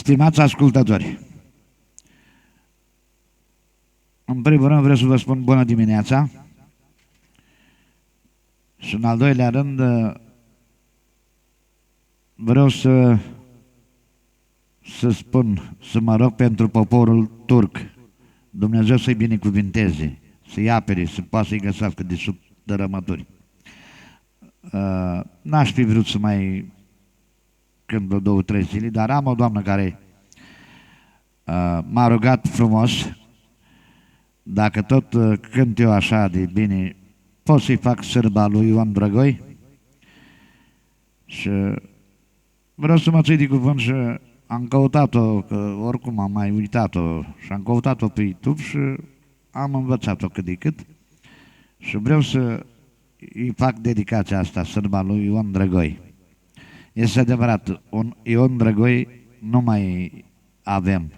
Stimați ascultători, în primul rând vreau să vă spun bună dimineața și în al doilea rând vreau să spun, să mă rog pentru poporul turc, Dumnezeu să-i binecuvinteze, să-i apere, să poată să-i găsească de sub dărâmături. N-aș fi vrut să mai cânt vreo 2-3 zile, dar am o doamnă care m-a rugat frumos, dacă tot cânt eu așa de bine, pot să-i fac sârba lui Ion Drăgoi și vreau să mă ții de cuvânt și am căutat-o, că oricum am mai uitat-o și am căutat-o pe YouTube și am învățat-o cât de cât și vreau să îi fac dedicația asta, sârba lui Ion Drăgoi. Este adevărat, un Ion Drăgoi nu mai avem.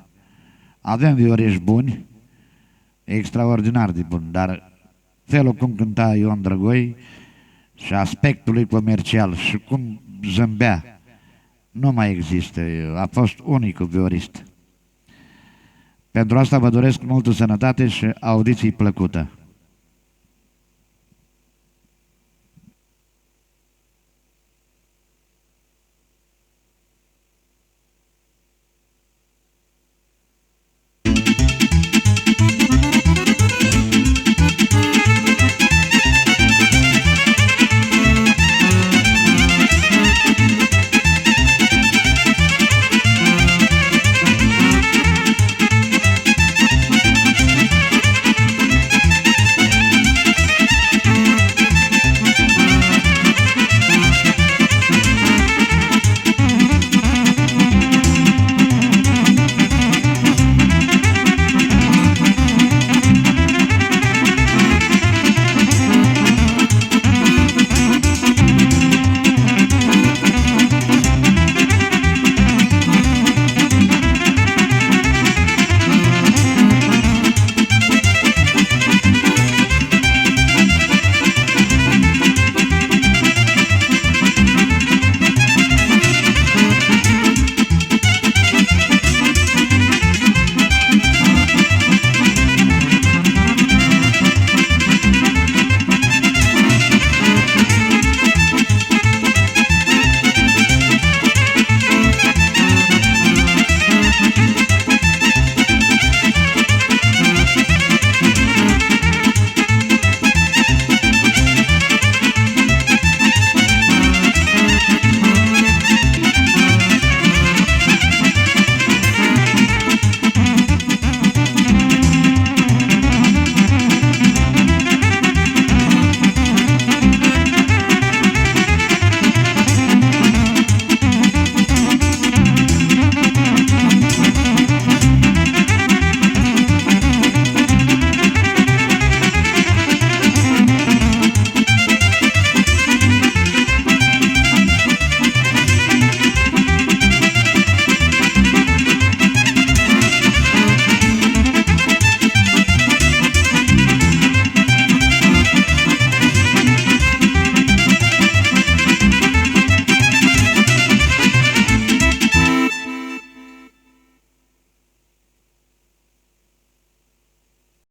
Avem vioriști buni, extraordinar de buni, dar felul cum cânta Ion Drăgoi și aspectul lui comercial și cum zâmbea nu mai există. A fost unicul viorist. Pentru asta vă doresc multă sănătate și audiții plăcută.